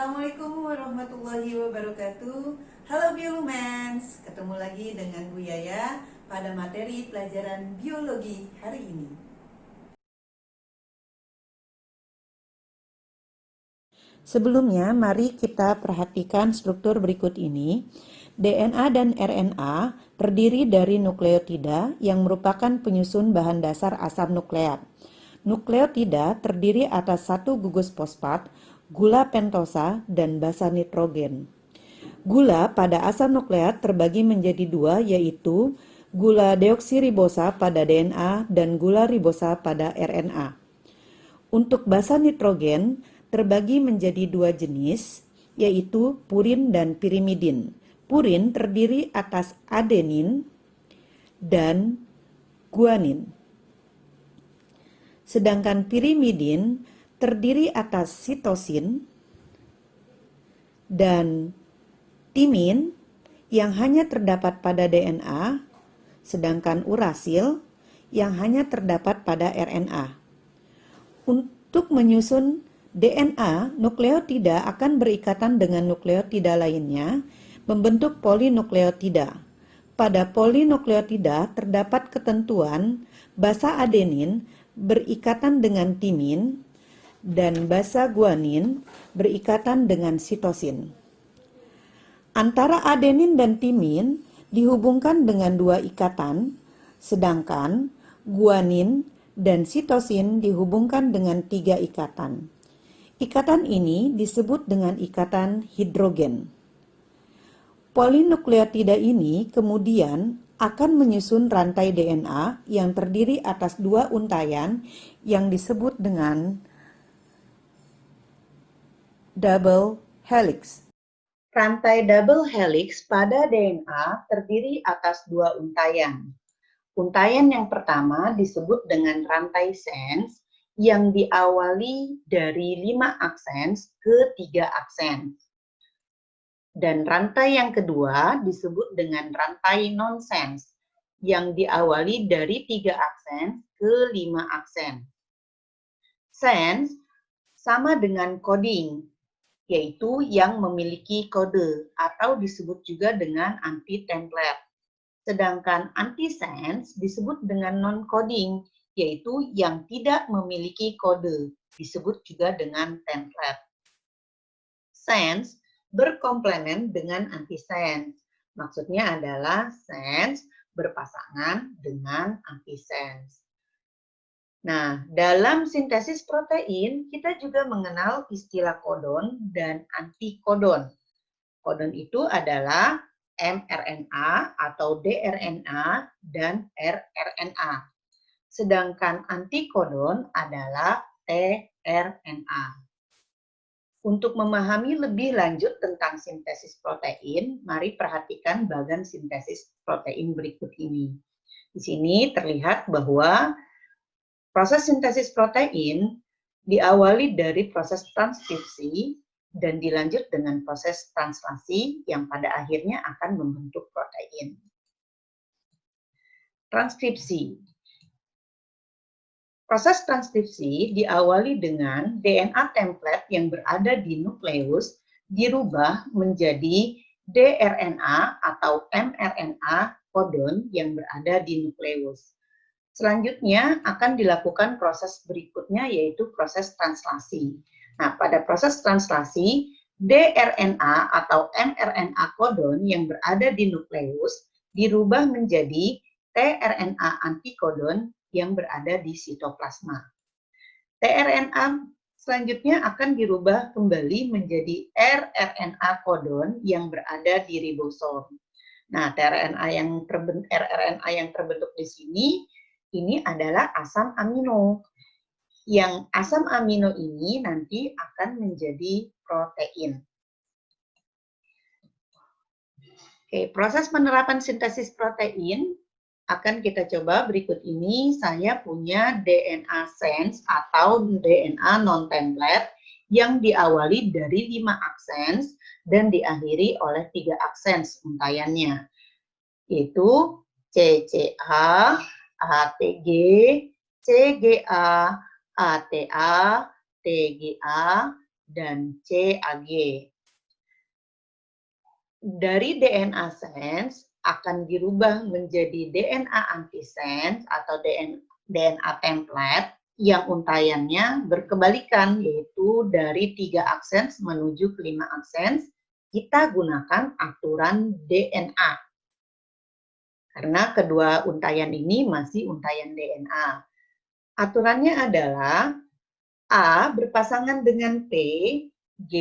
Assalamualaikum warahmatullahi wabarakatuh. Halo Biolumens, ketemu lagi dengan Bu Yaya pada materi pelajaran biologi hari ini. Sebelumnya, mari kita perhatikan struktur berikut ini. DNA dan RNA terdiri dari nukleotida yang merupakan penyusun bahan dasar asam nukleat. Nukleotida terdiri atas satu gugus fosfat, gula pentosa, dan basa nitrogen. Gula pada asam nukleat terbagi menjadi dua, yaitu gula deoksiribosa pada DNA dan gula ribosa pada RNA. Untuk basa nitrogen terbagi menjadi dua jenis, yaitu purin dan pirimidin. Purin terdiri atas adenin dan guanin. Sedangkan pirimidin terdiri atas sitosin dan timin yang hanya terdapat pada DNA, sedangkan urasil yang hanya terdapat pada RNA. Untuk menyusun DNA, nukleotida akan berikatan dengan nukleotida lainnya, membentuk polinukleotida. Pada polinukleotida terdapat ketentuan basa adenin berikatan dengan timin dan basa guanin berikatan dengan sitosin. Antara adenin dan timin dihubungkan dengan dua ikatan, sedangkan guanin dan sitosin dihubungkan dengan tiga ikatan. Ikatan ini disebut dengan ikatan hidrogen. Polinukleotida ini kemudian akan menyusun rantai DNA yang terdiri atas dua untayan yang disebut dengan double helix. Rantai double helix pada DNA terdiri atas dua untayan. Untayan yang pertama disebut dengan rantai sens yang diawali dari 5 aksens ke 3 aksens. Dan rantai yang kedua disebut dengan rantai nonsens yang diawali dari 3 aksens ke 5 aksens. Sens sama dengan coding, yaitu yang memiliki kode atau disebut juga dengan anti-template. Sedangkan anti-sense disebut dengan non-coding, yaitu yang tidak memiliki kode, disebut juga dengan template. Sense berkomplement dengan anti-sense. Maksudnya adalah sense berpasangan dengan anti-sense. Nah, dalam sintesis protein, kita juga mengenal istilah kodon dan antikodon. Kodon itu adalah mRNA atau dRNA dan rRNA. Sedangkan antikodon adalah tRNA. Untuk memahami lebih lanjut tentang sintesis protein, mari perhatikan bagan sintesis protein berikut ini. Di sini terlihat bahwa proses sintesis protein diawali dari proses transkripsi dan dilanjut dengan proses translasi yang pada akhirnya akan membentuk protein. Transkripsi. Proses transkripsi diawali dengan DNA template yang berada di nukleus dirubah menjadi dRNA atau mRNA kodon yang berada di nukleus. Selanjutnya akan dilakukan proses berikutnya yaitu proses translasi. Nah, pada proses translasi, dRNA atau mRNA kodon yang berada di nukleus dirubah menjadi tRNA antikodon yang berada di sitoplasma. tRNA selanjutnya akan dirubah kembali menjadi rRNA kodon yang berada di ribosom. Nah, rRNA yang terbentuk di sini ini adalah asam amino. Yang asam amino ini nanti akan menjadi protein. Oke, proses penerapan sintesis protein akan kita coba berikut ini. Saya punya DNA sense atau DNA non-template yang diawali dari 5 aksens dan diakhiri oleh 3 aksens untayannya, yaitu CCA, ATG, CGA, ATA, TGA, dan CAG. Dari DNA sense akan dirubah menjadi DNA antisense atau DNA template yang untaiannya berkebalikan, yaitu dari 3 aksens menuju ke 5 aksens, kita gunakan aturan DNA. Karena kedua untaian ini masih untaian DNA. Aturannya adalah A berpasangan dengan P, G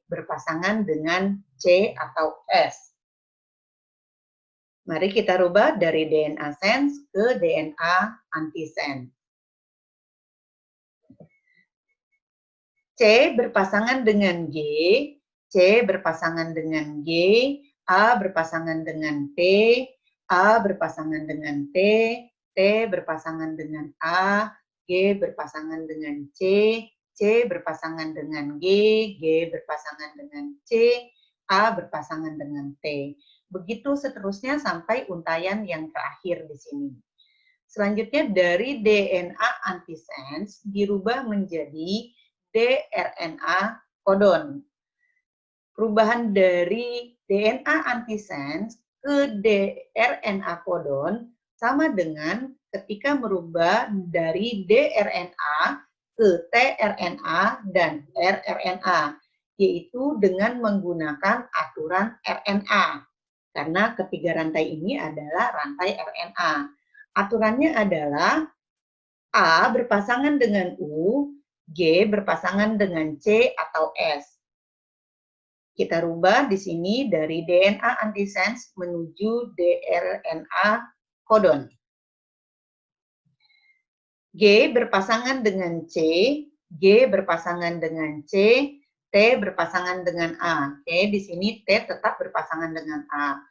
berpasangan dengan C atau S. Mari kita rubah dari DNA sense ke DNA antisense. C berpasangan dengan G, C berpasangan dengan G, A berpasangan dengan T, A berpasangan dengan T, T berpasangan dengan A, G berpasangan dengan C, C berpasangan dengan G, G berpasangan dengan C, A berpasangan dengan T. Begitu seterusnya sampai untaian yang terakhir di sini. Selanjutnya dari DNA antisense dirubah menjadi dRNA codon. Perubahan dari DNA antisense ke dRNA codon sama dengan ketika merubah dari dRNA ke tRNA dan rRNA, yaitu dengan menggunakan aturan RNA. Karena ketiga rantai ini adalah rantai RNA. Aturannya adalah A berpasangan dengan U, G berpasangan dengan C atau S. Kita rubah di sini dari DNA antisense menuju dRNA codon. G berpasangan dengan C, G berpasangan dengan C, T berpasangan dengan A. Oke, di sini T tetap berpasangan dengan A.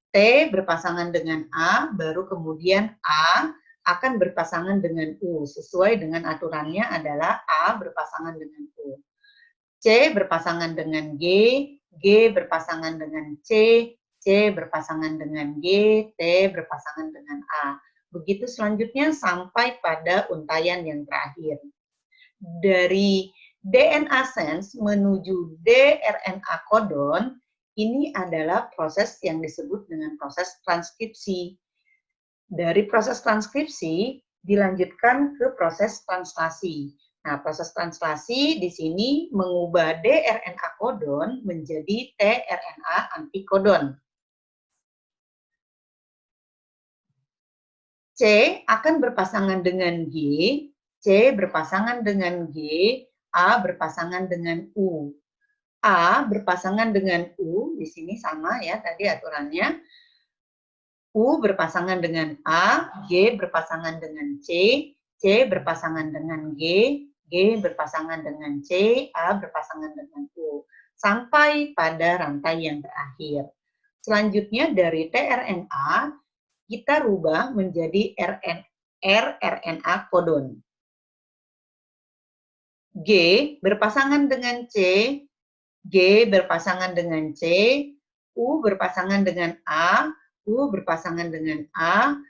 T berpasangan dengan A, baru kemudian A akan berpasangan dengan U. Sesuai dengan aturannya adalah A berpasangan dengan U. C berpasangan dengan G, G berpasangan dengan C, C berpasangan dengan G, T berpasangan dengan A. Begitu selanjutnya sampai pada untaian yang terakhir. Dari DNA sense menuju dRNA codon, ini adalah proses yang disebut dengan proses transkripsi. Dari proses transkripsi dilanjutkan ke proses translasi. Nah, proses translasi di sini mengubah dRNA codon menjadi tRNA antikodon. C akan berpasangan dengan G, C berpasangan dengan G, A berpasangan dengan U. A berpasangan dengan U, di sini sama ya tadi aturannya. U berpasangan dengan A, G berpasangan dengan C, C berpasangan dengan G, G berpasangan dengan C, A berpasangan dengan U. Sampai pada rantai yang terakhir. Selanjutnya dari tRNA, kita rubah menjadi rRNA codon. G berpasangan dengan C, G berpasangan dengan C, U berpasangan dengan A, U berpasangan dengan A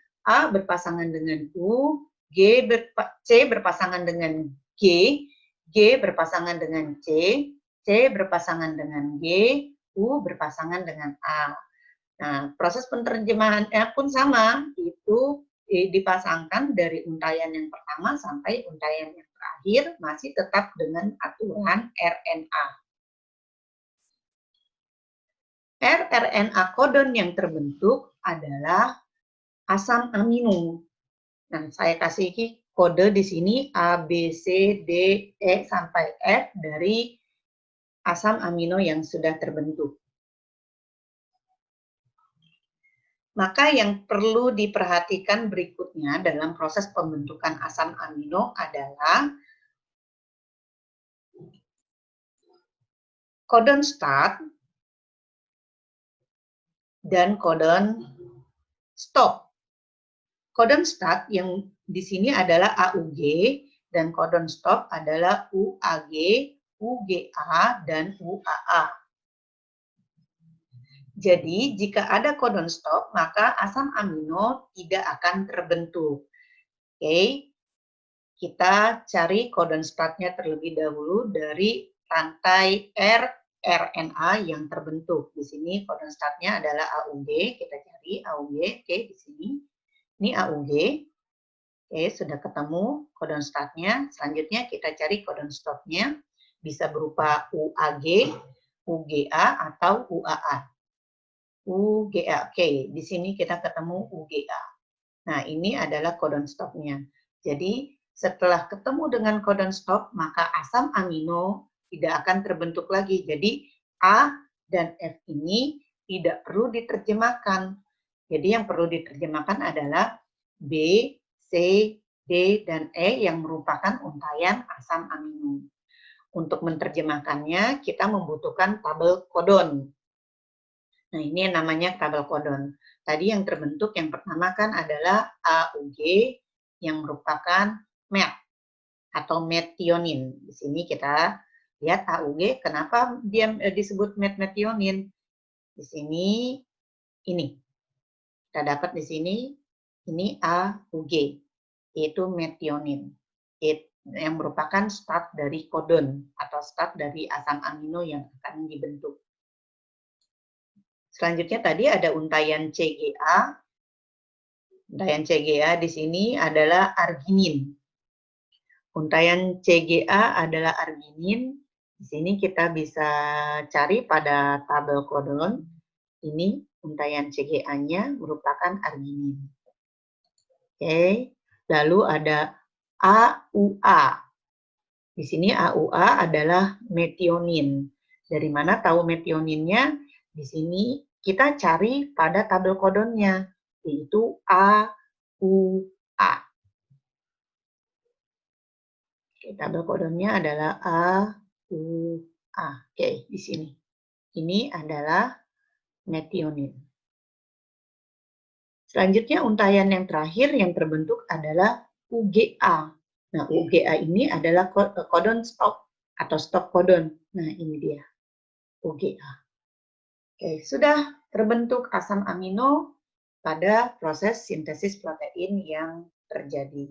berpasangan dengan U, C berpasangan dengan G, G berpasangan dengan C, C berpasangan dengan G, U berpasangan dengan A. Nah, proses penerjemahannya pun sama, itu dipasangkan dari untaian yang pertama sampai untaian yang terakhir, masih tetap dengan aturan RNA. rRNA codon yang terbentuk adalah asam amino. Nah, saya kasih kode di sini A, B, C, D, E, sampai F dari asam amino yang sudah terbentuk. Maka yang perlu diperhatikan berikutnya dalam proses pembentukan asam amino adalah codon start dan codon stop. Codon start yang di sini adalah AUG dan codon stop adalah UAG, UGA, dan UAA. Jadi, jika ada codon stop, maka asam amino tidak akan terbentuk. Oke, kita cari codon startnya terlebih dahulu dari rantai rRNA yang terbentuk. Di sini codon startnya adalah AUG, kita cari AUG, oke, di sini. Ini AUG, oke, sudah ketemu codon startnya. Selanjutnya kita cari codon stopnya, bisa berupa UAG, UGA, atau UAA. UGA, oke, di sini kita ketemu UGA. Nah, ini adalah codon stopnya. Jadi, setelah ketemu dengan codon stop, maka asam amino tidak akan terbentuk lagi. Jadi, A dan F ini tidak perlu diterjemahkan. Jadi, yang perlu diterjemahkan adalah B, C, D, dan E yang merupakan untayan asam amino. Untuk menerjemahkannya, kita membutuhkan tabel kodon. Nah, ini yang namanya tabel kodon. Tadi yang terbentuk yang pertama kan adalah AUG yang merupakan MET atau metionin. Di sini kita lihat AUG, kenapa dia disebut metionin? Di sini ini. Kita dapat di sini ini AUG, yaitu metionin. Yang merupakan start dari kodon atau start dari asam amino yang akan dibentuk. Selanjutnya tadi ada untayan CGA. Untayan CGA di sini adalah arginin. Untayan CGA adalah arginin. Di sini kita bisa cari pada tabel kodon. Ini untayan CGA-nya merupakan arginin. Oke. Lalu ada AUA. Di sini AUA adalah metionin. Dari mana tahu metioninnya? Di sini kita cari pada tabel kodonnya, yaitu AUA. Oke, tabel kodonnya adalah AUA. Oke, di sini. Ini adalah metionin. Selanjutnya untayan yang terakhir yang terbentuk adalah UGA. Nah, UGA ini adalah kodon stop atau stop kodon. Nah, ini dia. UGA. Oke, sudah terbentuk asam amino pada proses sintesis protein yang terjadi.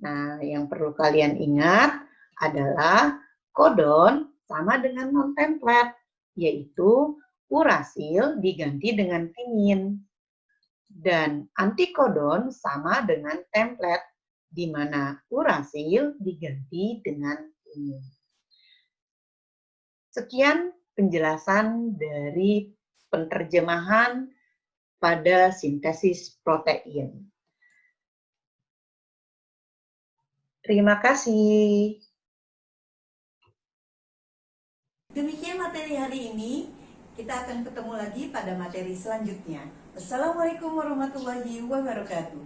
Nah, yang perlu kalian ingat adalah kodon sama dengan non-template, yaitu urasil diganti dengan timin. Dan antikodon sama dengan template, di mana urasil diganti dengan timin. Sekian penjelasan dari penerjemahan pada sintesis protein. Terima kasih. Demikian materi hari ini. Kita akan ketemu lagi pada materi selanjutnya. Wassalamualaikum warahmatullahi wabarakatuh.